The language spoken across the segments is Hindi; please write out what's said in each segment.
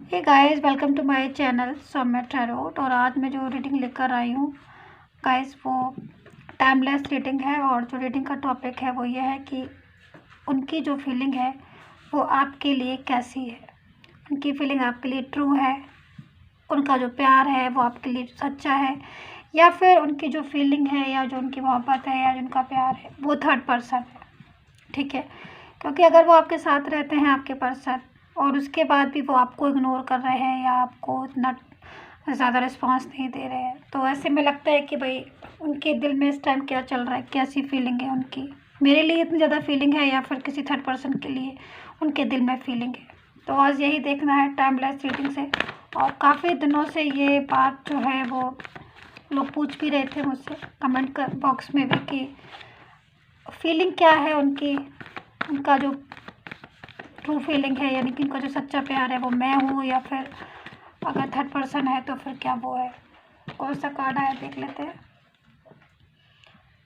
Hey guys, welcome to my channel Soumya tarot. और आज मैं जो रीडिंग लेकर आई हूँ गाइस, वो टाइमलेस रीडिंग है। और जो रीडिंग का टॉपिक है वो ये है कि उनकी जो फीलिंग है वो आपके लिए कैसी है। उनकी फीलिंग आपके लिए ट्रू है, उनका जो प्यार है वो आपके लिए सच्चा है, या फिर उनकी जो फीलिंग है या जो उनकी मोहब्बत है या जो उनका प्यार है वो थर्ड पर्सन है। ठीक है, क्योंकि अगर वो आपके साथ रहते हैं आपके पर्सन और उसके बाद भी वो आपको इग्नोर कर रहे हैं या आपको इतना ज़्यादा रिस्पांस नहीं दे रहे हैं, तो ऐसे में लगता है कि भाई उनके दिल में इस टाइम क्या चल रहा है, कैसी फीलिंग है उनकी। मेरे लिए इतनी ज़्यादा फीलिंग है या फिर किसी थर्ड पर्सन के लिए उनके दिल में फीलिंग है। तो आज यही देखना है टाइमलेस रीडिंग से। और काफ़ी दिनों से ये बात जो है वो लोग पूछ भी रहे थे मुझसे कमेंट कर बॉक्स में भी कि फीलिंग क्या है उनकी, उनका जो ट्रू फीलिंग है, यानी कि उनका जो सच्चा प्यार है वो मैं हूँ या फिर अगर थर्ड पर्सन है तो फिर क्या वो है। कौन सा कार्ड आया देख लेते हैं।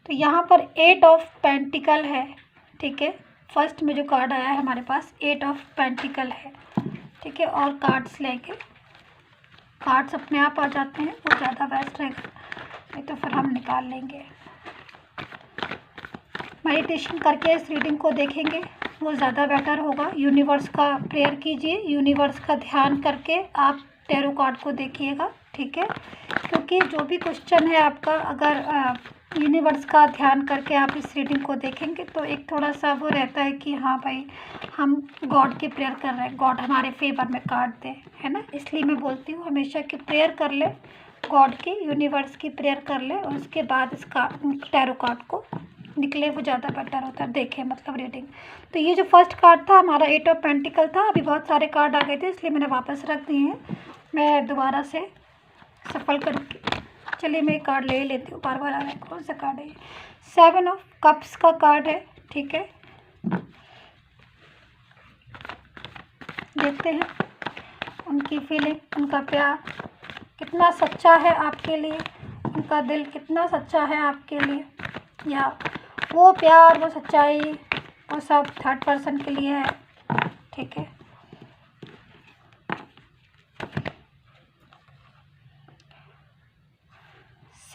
तो यहाँ पर 8 ऑफ पेंटिकल है। ठीक है, फर्स्ट में जो कार्ड आया है हमारे पास 8 ऑफ पेंटिकल है। ठीक है, और कार्ड्स लेंगे, कार्ड्स अपने आप आ जाते हैं वो ज़्यादा बेस्ट रहेगा, नहीं तो फिर हम निकाल लेंगे। मेडिटेशन करके इस रीडिंग को देखेंगे वो ज़्यादा बेटर होगा। यूनिवर्स का प्रेयर कीजिए, यूनिवर्स का ध्यान करके आप टैरो कार्ड को देखिएगा। ठीक है, क्योंकि जो भी क्वेश्चन है आपका, अगर यूनिवर्स का ध्यान करके आप इस रीडिंग को देखेंगे तो एक थोड़ा सा वो रहता है कि हाँ भाई हम गॉड की प्रेयर कर रहे हैं, गॉड हमारे फेवर में कार्ड दे, है ना। इसलिए मैं बोलती हूँ हमेशा कि प्रेयर कर ले, गॉड की, यूनिवर्स की प्रेयर कर ले और उसके बाद इसका टैरो कार्ड को निकले वो ज़्यादा बेटर होता है। देखें मतलब रीडिंग। तो ये जो फर्स्ट कार्ड था हमारा 8 ऑफ पेंटिकल था। अभी बहुत सारे कार्ड आ गए थे इसलिए मैंने वापस रख दिए हैं, मैं दोबारा से सफल करके। चलिए मैं कार्ड ले लेती हूँ, बार बार आ रहा है। कौन सा कार्ड है ये? 7 ऑफ कप्स का कार्ड है। ठीक है, देखते हैं उनकी फीलिंग, उनका प्यार कितना सच्चा है आपके लिए, उनका दिल कितना सच्चा है आपके लिए, या वो प्यार वो सच्चाई वो सब थर्ड पर्सन के लिए है। ठीक है,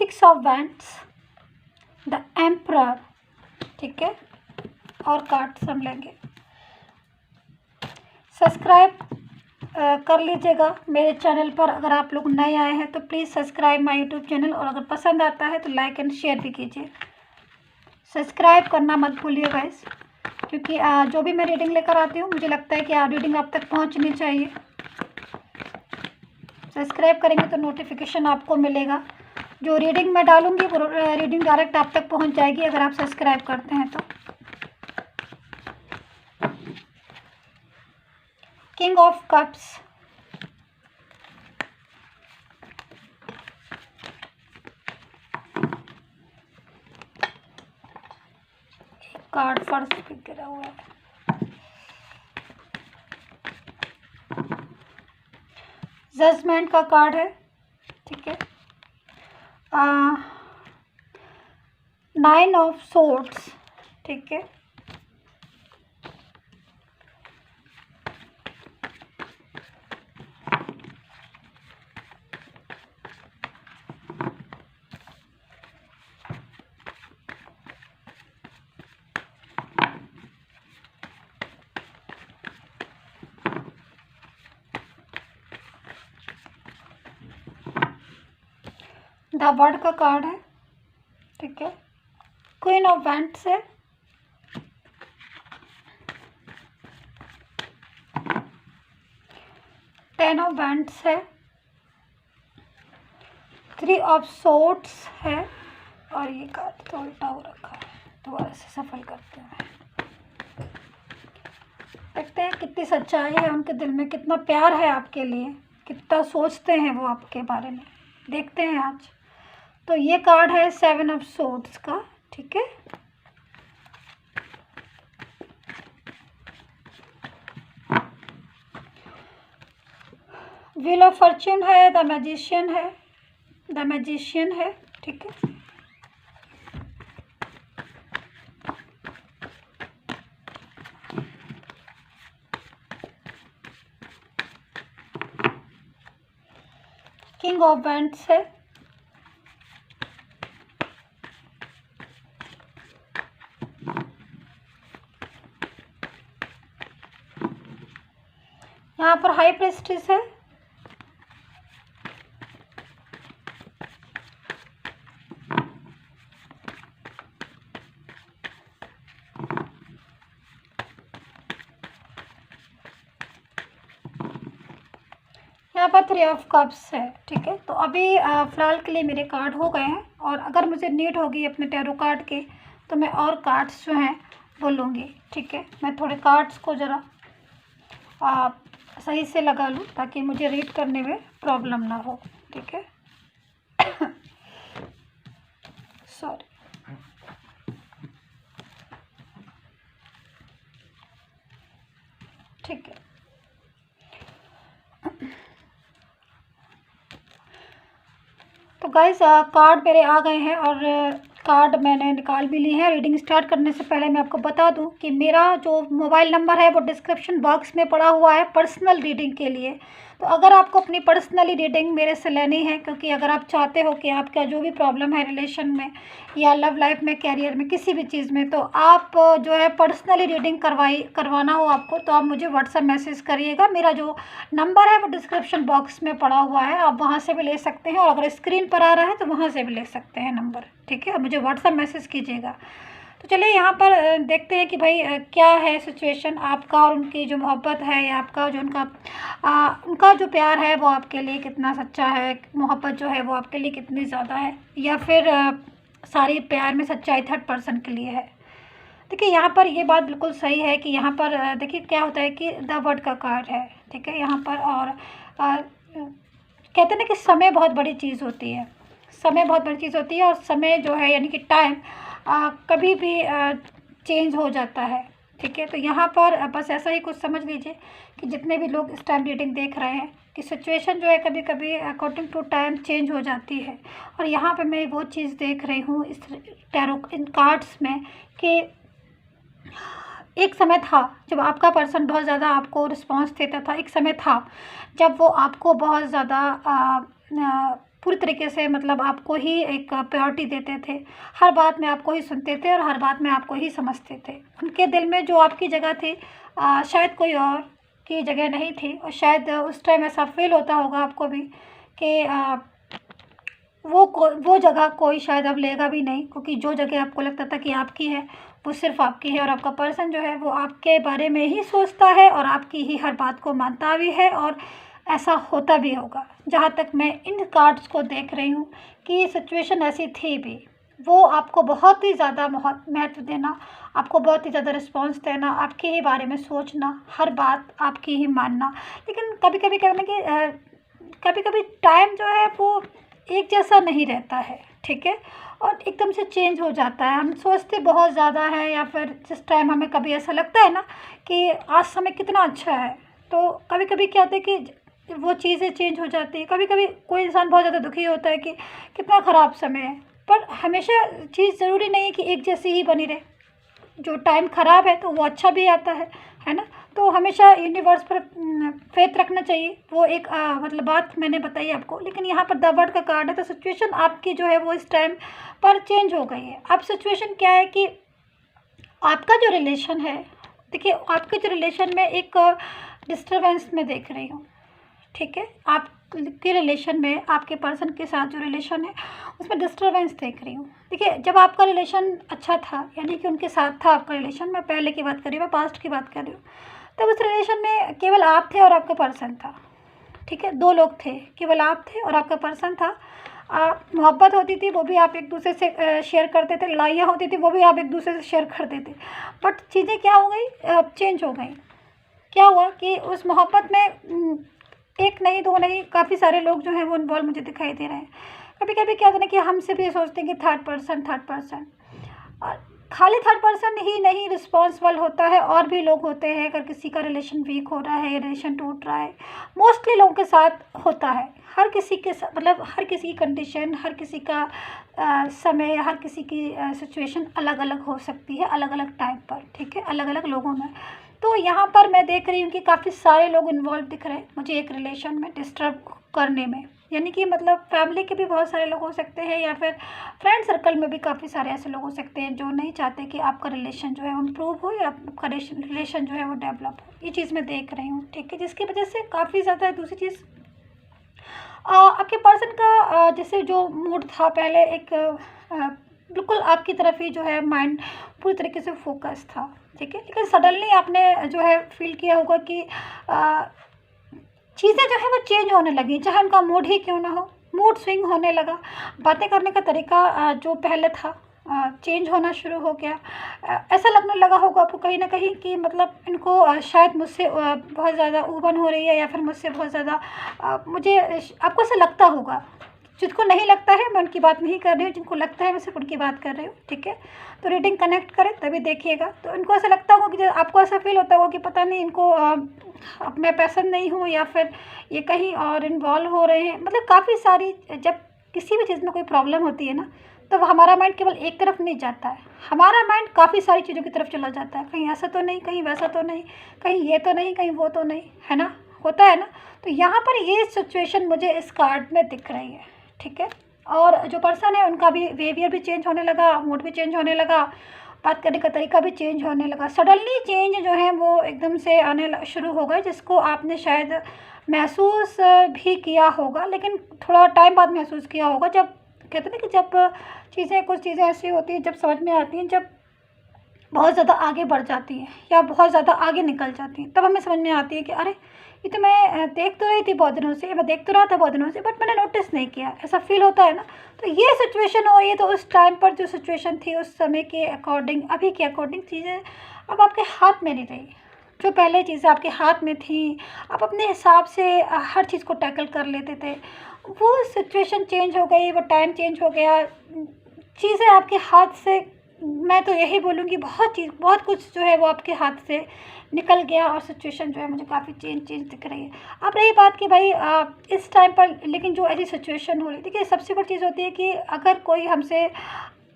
six of wands, the emperor. ठीक है, और कार्ड्स हम लेंगे। सब्सक्राइब कर लीजिएगा मेरे चैनल पर। अगर आप लोग नए आए हैं तो please subscribe my YouTube channel, और अगर पसंद आता है तो लाइक एंड शेयर भी कीजिए। सब्सक्राइब करना मत भूलिए गाइस, क्योंकि जो भी मैं रीडिंग लेकर आती हूँ मुझे लगता है कि रीडिंग आप तक पहुँचनी चाहिए। सब्सक्राइब करेंगे तो नोटिफिकेशन आपको मिलेगा, जो रीडिंग मैं डालूंगी वो रीडिंग डायरेक्ट आप तक पहुँच जाएगी अगर आप सब्सक्राइब करते हैं तो। King of cups, card first पे गिरा हुआ है। जजमेंट का कार्ड है। ठीक है, 9 ऑफ सोर्ड्स। ठीक है, द वर्ड का कार्ड है। ठीक है, क्वीन ऑफ वैंड्स है। टेन ऑफ वैंड्स है। 3 ऑफ सोर्ड्स है। और ये कार्ड तो उल्टा हो रखा है, दोबारा से सफल करते हैं। देखते हैं कितनी सच्चाई है उनके दिल में, कितना प्यार है आपके लिए, कितना सोचते हैं वो आपके बारे में। देखते हैं आज। तो ये कार्ड है 7 ऑफ सोर्ड्स का। ठीक है, व्हील ऑफ फॉर्च्यून है, द मैजिशियन है, द मैजिशियन है। ठीक है, किंग ऑफ वैंड्स है, यहाँ पर हाई प्रेस्टिस है, यहाँ पर 3 ऑफ कप्स है। ठीक है, तो अभी फ़िलहाल के लिए मेरे कार्ड हो गए हैं, और अगर मुझे नीड होगी अपने टैरो कार्ड के तो मैं और कार्ड्स जो हैं वो लूँगी। ठीक है, मैं थोड़े कार्ड्स को ज़रा सही से लगा लूँ ताकि मुझे रीड करने में प्रॉब्लम ना हो। ठीक है, सॉरी। ठीक है, तो गाइस कार्ड मेरे आ गए हैं, और कार्ड मैंने निकाल भी ली है। रीडिंग स्टार्ट करने से पहले मैं आपको बता दूं कि मेरा जो मोबाइल नंबर है वो डिस्क्रिप्शन बॉक्स में पड़ा हुआ है पर्सनल रीडिंग के लिए। तो अगर आपको अपनी पर्सनली रीडिंग मेरे से लेनी है, क्योंकि अगर आप चाहते हो कि आपका जो भी प्रॉब्लम है रिलेशन में या लव लाइफ में, कैरियर में, किसी भी चीज़ में, तो आप जो है पर्सनली रीडिंग करवाना हो आपको, तो आप मुझे व्हाट्सएप मैसेज करिएगा। मेरा जो नंबर है वो डिस्क्रिप्शन बॉक्स में पड़ा हुआ है, आप वहाँ से भी ले सकते हैं, और अगर स्क्रीन पर आ रहा है तो वहाँ से भी ले सकते हैं नंबर। ठीक है, मुझे व्हाट्सएप मैसेज कीजिएगा। तो चलिए यहाँ पर देखते हैं कि भाई क्या है सिचुएशन आपका और उनकी जो मोहब्बत है, या आपका जो उनका जो प्यार है वो आपके लिए कितना सच्चा है, मोहब्बत जो है वो आपके लिए कितनी ज़्यादा है, या फिर सारी प्यार में सच्चाई थर्ड पर्सन के लिए है। देखिए यहाँ पर ये बात बिल्कुल सही है कि यहाँ पर देखिए क्या होता है कि द वर्ड का कार्ड है। ठीक है, यहाँ पर और कहते हैं ना कि समय बहुत बड़ी चीज़ होती है, समय बहुत बड़ी चीज़ होती है, और समय जो है यानी कि टाइम कभी भी चेंज हो जाता है। ठीक है, तो यहाँ पर बस ऐसा ही कुछ समझ लीजिए कि जितने भी लोग इस टाइम रीडिंग देख रहे हैं कि सिचुएशन जो है कभी कभी अकॉर्डिंग टू टाइम चेंज हो जाती है। और यहाँ पे मैं वो चीज़ देख रही हूँ इस टैरो इन कार्ड्स में कि एक समय था जब आपका पर्सन बहुत ज़्यादा आपको रिस्पॉन्स देता था। एक समय था जब वो आपको बहुत ज़्यादा पूरी तरीके से मतलब आपको ही एक प्रायोरिटी देते थे, हर बात में आपको ही सुनते थे और हर बात में आपको ही समझते थे। उनके दिल में जो आपकी जगह थी शायद कोई और की जगह नहीं थी, और शायद उस टाइम ऐसा फील होता होगा आपको भी कि वो जगह कोई शायद अब लेगा भी नहीं, क्योंकि जो जगह आपको लगता था कि आपकी है वो सिर्फ़ आपकी है, और आपका पर्सन जो है वो आपके बारे में ही सोचता है और आपकी ही हर बात को मानता भी है, और ऐसा होता भी होगा। जहाँ तक मैं इन कार्ड्स को देख रही हूँ कि सिचुएशन ऐसी थी भी, वो आपको बहुत ही ज़्यादा महत्व देना, आपको बहुत ही ज़्यादा रिस्पॉन्स देना, आपके ही बारे में सोचना, हर बात आपकी ही मानना। लेकिन कभी कभी कहना कि कभी कभी टाइम जो है वो एक जैसा नहीं रहता है। ठीक है, और एकदम से चेंज हो जाता है। हम सोचते बहुत ज़्यादा है, या फिर जिस टाइम हमें कभी ऐसा लगता है ना कि आज समय कितना अच्छा है, तो कभी कभी क्या होता है कि वो चीज़ें चेंज हो जाती है। कभी कभी कोई इंसान बहुत ज़्यादा दुखी होता है कि कितना ख़राब समय है, पर हमेशा चीज़ ज़रूरी नहीं है कि एक जैसी ही बनी रहे। जो टाइम ख़राब है तो वो अच्छा भी आता है ना। तो हमेशा यूनिवर्स पर फेथ रखना चाहिए। वो एक मतलब बात मैंने बताई आपको। लेकिन यहाँ पर द वर्ड का कार्ड है, तो सिचुएशन आपकी जो है वो इस टाइम पर चेंज हो गई है। अब सिचुएशन क्या है कि आपका जो रिलेशन है, देखिए आपके जो रिलेशन में एक डिस्टर्बेंस में देख रही हूँ। ठीक है, आपके रिलेशन में आपके पर्सन के साथ जो रिलेशन है उसमें डिस्टर्बेंस देख रही हूँ। देखिए जब आपका रिलेशन अच्छा था, यानी कि उनके साथ था आपका रिलेशन, मैं पहले की बात कर रही हूँ, मैं पास्ट की बात कर रही हूँ, तब उस रिलेशन में केवल आप थे और आपका पर्सन था। ठीक है, दो लोग थे, केवल आप थे और आपका पर्सन था। मोहब्बत होती थी वो भी आप एक दूसरे से शेयर करते थे, लड़ाइयाँ होती थी वो भी आप एक दूसरे से शेयर करते थे। बट चीज़ें क्या हो गई, चेंज हो गई। क्या हुआ कि उस मोहब्बत में एक नहीं दो नहीं काफ़ी सारे लोग जो हैं वो इन्वॉल्व मुझे दिखाई दे रहे हैं। कभी कभी क्या होता है कि हमसे भी सोचते हैं कि थर्ड पर्सन, और खाली थर्ड पर्सन ही नहीं रिस्पॉन्सिबल होता है, और भी लोग होते हैं। अगर किसी का रिलेशन वीक हो रहा है, रिलेशन टूट रहा है, मोस्टली लोगों के साथ होता है। हर किसी के साथ मतलब हर किसी की कंडीशन, हर किसी का समय, हर किसी की सिचुएशन अलग अलग हो सकती है, अलग अलग टाइम पर। ठीक है, अलग अलग लोगों में। तो यहाँ पर मैं देख रही हूँ कि काफ़ी सारे लोग इन्वॉल्व दिख रहे हैं मुझे एक रिलेशन में डिस्टर्ब करने में। यानी कि मतलब फैमिली के भी बहुत सारे लोग हो सकते हैं, या फिर फ्रेंड सर्कल में भी काफ़ी सारे ऐसे लोग हो सकते हैं जो नहीं चाहते कि आपका रिलेशन जो है इम्प्रूव हो या आपका रिलेशन जो है वो डेवलप हो। ये चीज़ मैं देख रही हूँ, ठीक है, जिसकी वजह से काफ़ी ज़्यादा दूसरी चीज़ आपके पर्सन का जैसे जो मूड था पहले एक बिल्कुल आपकी तरफ ही जो है माइंड पूरी तरीके से फोकस था, ठीक है, लेकिन सडनली आपने जो है फील किया होगा कि चीज़ें जो है वो चेंज होने लगी, चाहे उनका मूड ही क्यों ना हो, मूड स्विंग होने लगा। बातें करने का तरीका जो पहले था चेंज होना शुरू हो गया। ऐसा लगने लगा होगा आपको कहीं ना कहीं कि मतलब इनको शायद मुझसे बहुत ज़्यादा ऊबन हो रही है, या फिर मुझसे बहुत ज़्यादा मुझे आपको ऐसा लगता होगा। जिनको नहीं लगता है मैं उनकी बात नहीं कर रही हूँ, जिनको लगता है मैं सिर्फ उनकी बात कर रही हूँ, ठीक है। तो रीडिंग कनेक्ट करें तभी देखिएगा। तो इनको ऐसा लगता होगा कि आपको ऐसा फील होता होगा कि पता नहीं इनको अब मैं पसंद नहीं हूँ, या फिर ये कहीं और इन्वॉल्व हो रहे हैं। मतलब काफ़ी सारी जब किसी भी चीज़ में कोई प्रॉब्लम होती है ना, तो हमारा माइंड केवल एक तरफ नहीं जाता है, हमारा माइंड काफ़ी सारी चीज़ों की तरफ चला जाता है। कहीं ऐसा तो नहीं, कहीं वैसा तो नहीं, कहीं ये तो नहीं, कहीं वो तो नहीं, है ना, होता है ना। तो यहाँ पर ये सिचुएशन मुझे इस कार्ड में दिख रही है, ठीक है। और जो पर्सन है उनका भी बिहेवियर भी चेंज होने लगा, मूड भी चेंज होने लगा, बात करने का तरीका भी चेंज होने लगा। सडनली चेंज जो है वो एकदम से आने शुरू हो गए, जिसको आपने शायद महसूस भी किया होगा, लेकिन थोड़ा टाइम बाद महसूस किया होगा। जब कहते हैं ना कि जब कुछ चीज़ें ऐसी होती हैं जब समझ में आती हैं, जब बहुत ज़्यादा आगे बढ़ जाती हैं या बहुत ज़्यादा आगे निकल जाती हैं, तब हमें समझ में आती है कि अरे ये तो मैं देख तो रही थी बहुत दिनों से, मैं देख तो रहा था बहुत दिनों से, बट मैंने नोटिस नहीं किया। ऐसा फील होता है ना। तो ये सिचुएशन हो रही है, तो उस टाइम पर जो सिचुएशन थी उस समय के अकॉर्डिंग, अभी के अकॉर्डिंग चीज़ें अब आपके हाथ में नहीं रही। जो पहले चीज़ें आपके हाथ में थी, आप अपने हिसाब से हर चीज़ को टैकल कर लेते थे, वो सिचुएशन चेंज हो गई, वो टाइम चेंज हो गया, चीज़ें आपके हाथ से, मैं तो यही बोलूँगी बहुत कुछ जो है वो आपके हाथ से निकल गया, और सिचुएशन जो है मुझे काफ़ी चेंज दिख रही है। अब रही बात कि भाई इस टाइम पर लेकिन जो ऐसी सिचुएशन हो रही, देखिए सबसे बड़ी चीज़ होती है कि अगर कोई हमसे,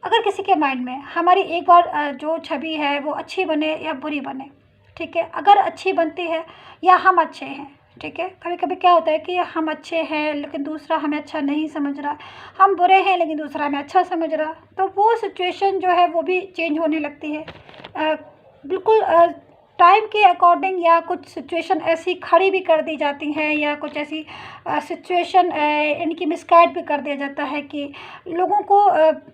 अगर किसी के माइंड में हमारी एक बार जो छवि है वो अच्छी बने या बुरी बने, ठीक है, अगर अच्छी बनती है या हम अच्छे हैं, ठीक है, कभी कभी क्या होता है कि हम अच्छे हैं लेकिन दूसरा हमें अच्छा नहीं समझ रहा, हम बुरे हैं लेकिन दूसरा हमें अच्छा समझ रहा, तो वो सिचुएशन जो है वो भी चेंज होने लगती है बिल्कुल टाइम के अकॉर्डिंग, या कुछ सिचुएशन ऐसी खड़ी भी कर दी जाती हैं, या कुछ ऐसी सिचुएशन इनकी मिसगाइड भी कर दिया जाता है कि लोगों को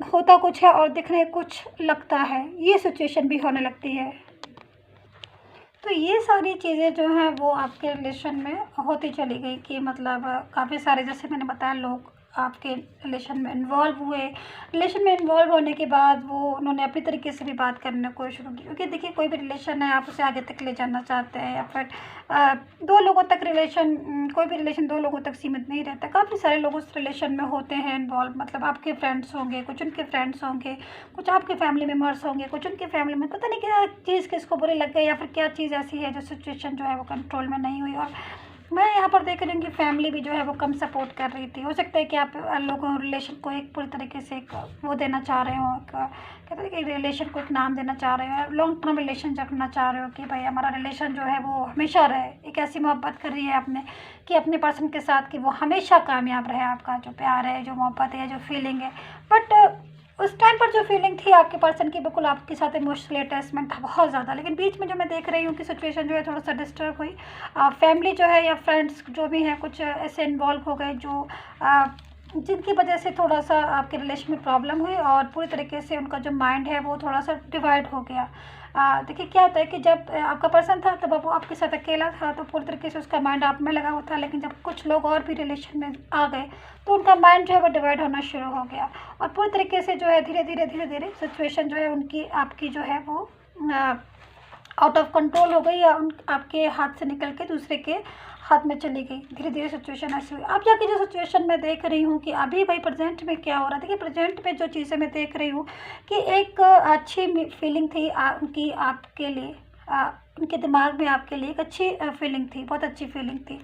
होता कुछ है और दिखने कुछ लगता है, ये सिचुएशन भी होने लगती है। तो ये सारी चीज़ें जो हैं वो आपके रिलेशन में होती चली गई कि मतलब काफ़ी सारे, जैसे मैंने बताया, लोग आपके रिलेशन में इन्वॉल्व हुए। रिलेशन में इन्वॉल्व होने के बाद वो उन्होंने अपनी तरीके से भी बात करने को शुरू की, क्योंकि देखिए कोई भी रिलेशन है, आप उसे आगे तक ले जाना चाहते हैं, या फिर दो लोगों तक रिलेशन, कोई भी रिलेशन दो लोगों तक सीमित नहीं रहता, काफ़ी सारे लोग उस रिलेशन में होते हैं इन्वॉल्व। मतलब आपके फ्रेंड्स होंगे, कुछ उनके फ्रेंड्स होंगे, कुछ आपके फैमिली मेम्बर्स होंगे, कुछ उनके फैमिली में, पता नहीं क्या चीज़ किसको बुरी लग गई, या फिर क्या चीज़ ऐसी है जो सिचुएशन जो है वो कंट्रोल में नहीं हुई। और मैं यहाँ पर देख रही हूँ कि फैमिली भी जो है वो कम सपोर्ट कर रही थी। हो सकता है कि आप लोगों रिलेशन को एक पूरी तरीके से एक वो देना चाह रहे हो, कहते हैं कि रिलेशन को एक नाम देना चाह रहे हो, लॉन्ग टर्म रिलेशन रखना चाह रहे हो कि भाई हमारा रिलेशन जो है वो हमेशा रहे। एक ऐसी मोहब्बत कर रही है आपने कि अपने पर्सन के साथ कि वो हमेशा कामयाब रहे, आपका जो प्यार है, जो मोहब्बत है, जो फीलिंग है। बट उस टाइम पर जो फीलिंग थी आपके पर्सन की, बिल्कुल आपके साथ इमोशनल अटैचमेंट था बहुत ज़्यादा, लेकिन बीच में जो मैं देख रही हूँ कि सिचुएशन जो है थोड़ा सा डिस्टर्ब हुई। फैमिली जो है या फ्रेंड्स जो भी हैं कुछ ऐसे इन्वॉल्व हो गए जो जिनकी वजह से थोड़ा सा आपके रिलेशन में प्रॉब्लम हुई, और पूरी तरीके से उनका जो माइंड है वो थोड़ा सा डिवाइड हो गया। देखिए क्या होता है कि जब आपका पर्सन था तब वो आपके साथ अकेला था, तो पूरी तरीके से उसका माइंड आप में लगा हुआ था, लेकिन जब कुछ लोग और भी रिलेशन में आ गए तो उनका माइंड जो है वो डिवाइड होना शुरू हो गया, और पूरी तरीके से जो है धीरे धीरे सिचुएशन जो है उनकी आपकी जो है वो आउट ऑफ कंट्रोल हो गई, या उन आपके हाथ से निकल के दूसरे के हाथ में चली गई। धीरे धीरे सिचुएशन ऐसी हुई। अब जाके जो सिचुएशन मैं देख रही हूँ कि अभी भाई प्रेजेंट में क्या हो रहा है, देखिए प्रेजेंट में जो चीज़ें मैं देख रही हूँ कि एक अच्छी फीलिंग थी उनकी आपके लिए, उनके दिमाग में आपके लिए एक अच्छी फीलिंग थी, बहुत अच्छी फीलिंग थी।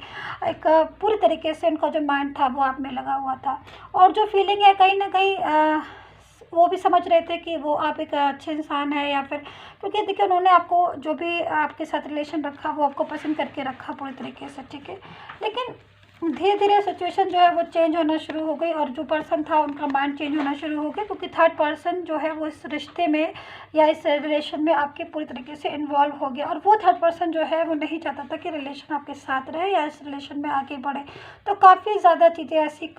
एक पूरी तरीके से उनका जो माइंड था वो आप में लगा हुआ था, और जो फीलिंग है कहीं ना कहीं वो भी समझ रहे थे कि वो आप एक अच्छे इंसान है, या फिर क्योंकि देखिए उन्होंने आपको जो भी आपके साथ रिलेशन रखा वो आपको पसंद करके रखा पूरी तरीके से, ठीक है। लेकिन धीरे धीरे सिचुएशन जो है वो चेंज होना शुरू हो गई और जो पर्सन था उनका माइंड चेंज होना शुरू हो गया, क्योंकि थर्ड पर्सन जो है वो इस रिश्ते में या इस रिलेशन में आपके पूरी तरीके से इन्वॉल्व हो गया। और वो थर्ड पर्सन जो है वो नहीं चाहता था कि रिलेशन आपके साथ रहे या इस रिलेशन में आगे बढ़े। तो काफ़ी ज़्यादा चीज़ें ऐसी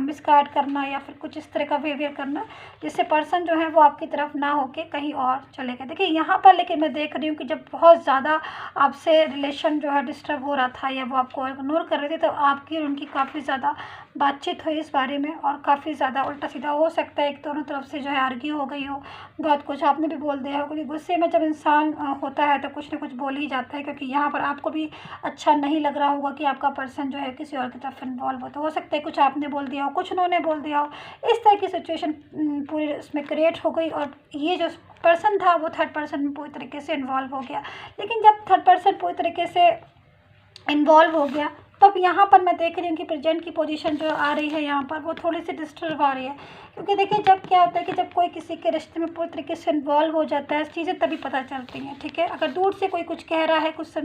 मिसगाइड करना या फिर कुछ इस तरह का बिहेवियर करना जिससे पर्सन जो है वो आपकी तरफ ना होके कहीं और चले गए। देखिए यहाँ पर लेकिन मैं देख रही हूँ कि जब बहुत ज़्यादा आपसे रिलेशन जो है डिस्टर्ब हो रहा था या वो आपको इग्नोर कर रहे थे, तो आपकी और उनकी काफ़ी ज़्यादा बातचीत हुई इस बारे में और काफ़ी ज़्यादा उल्टा सीधा हो सकता है, एक दोनों तरफ से जो है आर्ग्यू हो गई हो, बहुत कुछ आपने भी बोल दिया हो, क्योंकि गुस्से में जब इंसान होता है तो कुछ ना कुछ बोल ही जाता है। क्योंकि यहाँ पर आपको भी अच्छा नहीं लग रहा होगा कि आपका पर्सन जो है किसी और की तरफ इन्वॉल्व हो सकता है कुछ आपने बोल दिया हो, कुछ उन्होंने बोल दिया हो, इस तरह की सिचुएशन पूरी उसमें क्रिएट हो गई और ये जो पर्सन था वो थर्ड पर्सन में पूरी तरीके से इन्वॉल्व हो गया। लेकिन जब थर्ड पर्सन पूरी तरीके से इन्वॉल्व हो गया तब यहाँ पर मैं देख रही हूँ कि प्रेजेंट की पोजीशन जो आ रही है यहाँ पर वो थोड़ी सी डिस्टर्ब आ रही है। क्योंकि देखिए जब क्या होता है कि जब कोई किसी के रिश्ते में पूरी तरीके से इन्वॉल्व हो जाता है चीज़ें तभी पता चलती हैं, ठीक है। अगर दूर से कोई कुछ कह रहा है, कुछ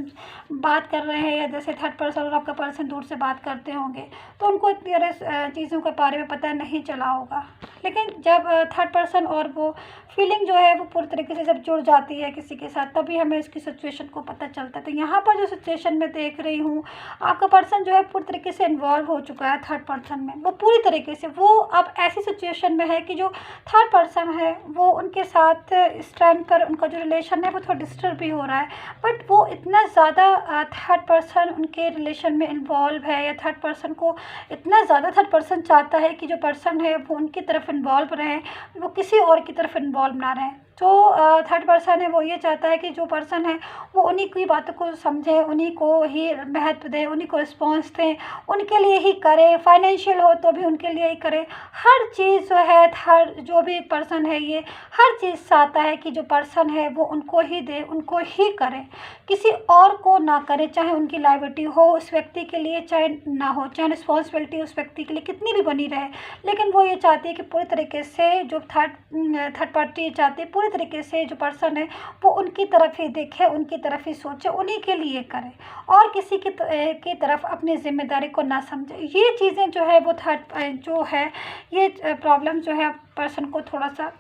बात कर रहे हैं या जैसे थर्ड पर्सन और आपका पर्सन दूर से बात करते होंगे तो उनको इतनी चीज़ों के बारे में पता नहीं चला होगा। लेकिन जब थर्ड पर्सन और वो फीलिंग जो है वो पूरी तरीके से जब जुड़ जाती है किसी के साथ तभी हमें इसकी सिचुएशन को पता चलता है। तो यहाँ पर जो सिचुएशन में देख रही हूँ आपका पर्सन जो है पूरी तरीके से इन्वॉल्व हो चुका है थर्ड पर्सन में, वो पूरी तरीके से वो अब ऐसी सिचुएशन में है कि जो थर्ड पर्सन है वो उनके साथ इस टाइम पर उनका जो रिलेशन है वो थोड़ा डिस्टर्ब भी हो रहा है। बट वो इतना ज़्यादा थर्ड पर्सन उनके रिलेशन में इन्वॉल्व है या थर्ड पर्सन को इतना ज़्यादा थर्ड पर्सन चाहता है कि जो पर्सन है वो उनकी तरफ इन्वॉल्व रहे, वो किसी और की तरफ इन्वॉल्व ना रहे। जो थर्ड पर्सन है वो ये चाहता है कि जो पर्सन है वो उन्हीं की बातों को समझे, उन्हीं को ही महत्व दे, उन्हीं को रिस्पॉन्स दें, उनके लिए ही करे, फाइनेंशियल हो तो भी उनके लिए ही करे। हर चीज़ जो है थर्ड जो भी पर्सन है ये हर चीज़ चाहता है कि जो पर्सन है वो उनको ही दे, उनको ही करे, किसी और को ना करे। चाहे उनकी लायबिलिटी हो उस व्यक्ति के लिए चाहे ना हो, चाहे रिस्पॉन्सिबिलिटी उस व्यक्ति के लिए कितनी भी बनी रहे, लेकिन वो ये चाहती है कि पूरी तरीके से जो थर्ड पार्टी चाहती है पूरी तरीके से जो पर्सन है वो उनकी तरफ ही देखे, उनकी तरफ ही सोचे, उन्हीं के लिए करे और किसी की तरफ अपनी जिम्मेदारी को ना समझे। ये चीज़ें जो है वो थर्ड जो है ये प्रॉब्लम जो है पर्सन को थोड़ा सा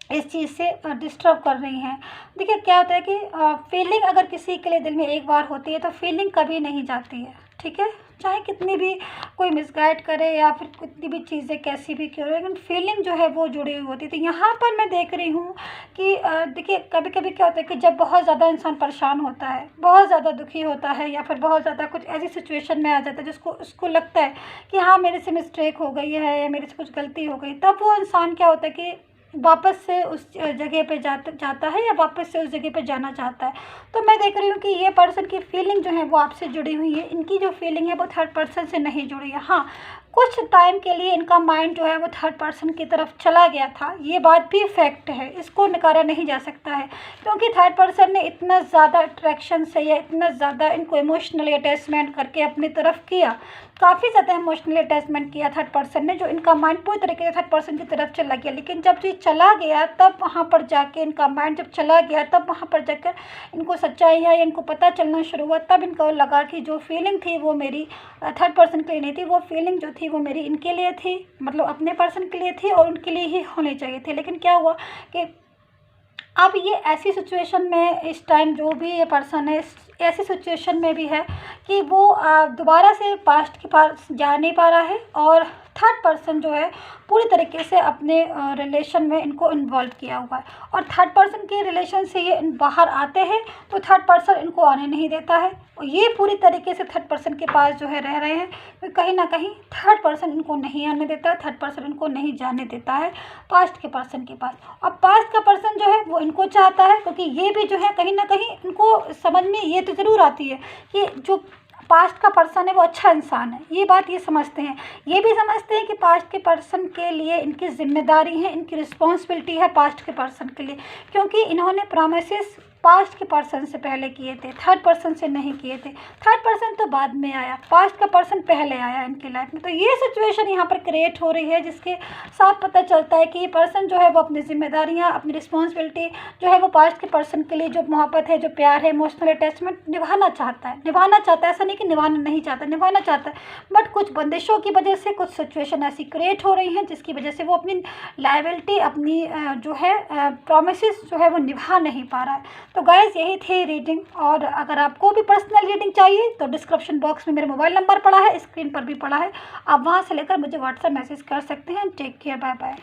इस चीज़ से डिस्टर्ब कर रही हैं। देखिए क्या होता है कि फीलिंग अगर किसी के लिए दिल में एक बार होती है तो फीलिंग कभी नहीं जाती है, ठीक है। चाहे कितनी भी कोई मिसगाइड करे या फिर कितनी भी चीज़ें कैसी भी क्यों, लेकिन फीलिंग जो है वो जुड़ी हुई होती है। तो यहाँ पर मैं देख रही हूँ कि देखिए कभी कभी क्या होता है कि जब बहुत ज़्यादा इंसान परेशान होता है, बहुत ज़्यादा दुखी होता है या फिर बहुत ज़्यादा कुछ ऐसी सिचुएशन में आ जाता है जिसको उसको लगता है कि हाँ मेरे से मिस्टेक हो गई है या मेरे से कुछ गलती हो गई, तब वो इंसान क्या होता है कि वापस से उस जगह पे जाता है या वापस से उस जगह पे जाना चाहता है। तो मैं देख रही हूँ कि ये पर्सन की फीलिंग जो है वो आपसे जुड़ी हुई है, इनकी जो फीलिंग है वो थर्ड पर्सन से नहीं जुड़ी है। हाँ कुछ टाइम के लिए इनका माइंड जो है वो थर्ड पर्सन की तरफ चला गया था, ये बात भी फैक्ट है, इसको नकारा नहीं जा सकता है। क्योंकि थर्ड पर्सन ने इतना ज़्यादा अट्रैक्शन से या इतना ज़्यादा इनको इमोशनली अटैचमेंट करके अपनी तरफ किया, काफ़ी ज़्यादा इमोशनली अटैचमेंट किया थर्ड पर्सन ने, जो इनका माइंड पूरी तरीके से थर्ड पर्सन की तरफ चला गया। लेकिन जब ये चला गया तब वहाँ पर जाके इनका माइंड जब चला गया तब वहाँ पर जाकर इनको सच्चाई है इनको पता चलना शुरू हुआ, तब इनको लगा कि जो फीलिंग थी वो मेरी थर्ड पर्सन के लिए नहीं थी, वो फीलिंग जो थी वो मेरी इनके लिए थी, मतलब अपने पर्सन के लिए थी और उनके लिए ही होनी चाहिए थी। लेकिन क्या हुआ कि अब ये ऐसी सिचुएशन में इस टाइम जो भी ये पर्सन है ऐसी सिचुएशन में भी है कि वो दोबारा से पास्ट के पास जा नहीं पा रहा है और थर्ड पर्सन जो है पूरी तरीके से अपने रिलेशन में इनको इन्वॉल्व किया हुआ है और थर्ड पर्सन के रिलेशन से ये बाहर आते हैं तो थर्ड पर्सन इनको आने नहीं देता है और ये पूरी तरीके से थर्ड पर्सन के पास जो है रह रहे हैं, तो कहीं ना कहीं थर्ड पर्सन इनको नहीं आने देता है, थर्ड पर्सन इनको नहीं जाने देता है पास्ट के पर्सन के पास। अब पास्ट का पर्सन जो है वो इनको चाहता है, क्योंकि ये भी जो है कहीं ना कहीं इनको समझ में ये तो ज़रूर आती है कि जो पास्ट का पर्सन है वो अच्छा इंसान है, ये बात ये समझते हैं, ये भी समझते हैं कि पास्ट के पर्सन के लिए इनकी जिम्मेदारी है, इनकी रिस्पॉन्सिबिलिटी है पास्ट के पर्सन के लिए, क्योंकि इन्होंने प्रॉमिसेस पास्ट के पर्सन से पहले किए थे, थर्ड पर्सन से नहीं किए थे। थर्ड पर्सन तो बाद में आया, पास्ट का पर्सन पहले आया इनकी लाइफ में। तो ये सिचुएशन यहाँ पर क्रिएट हो रही है, जिसके साथ पता चलता है कि ये पर्सन जो है वो अपनी जिम्मेदारियाँ, अपनी रिस्पॉन्सिबिलिटी जो है वो पास्ट के पर्सन के लिए जो मोहब्बत है, जो प्यार है, इमोशनल अटैचमेंट निभाना चाहता है। ऐसा नहीं कि निभाना नहीं चाहता, निभाना चाहता है, बट कुछ बंदिशों की वजह से कुछ सिचुएशन ऐसी क्रिएट हो रही हैं जिसकी वजह से वो अपनी लायबिलिटी, अपनी जो है प्रॉमिसेस जो है वो निभा नहीं पा रहा है। तो गाइस यही थी रीडिंग, और अगर आपको भी पर्सनल रीडिंग चाहिए तो डिस्क्रिप्शन बॉक्स में मेरा मोबाइल नंबर पड़ा है, स्क्रीन पर भी पड़ा है, आप वहाँ से लेकर मुझे व्हाट्सएप मैसेज कर सकते हैं। Take care, bye bye.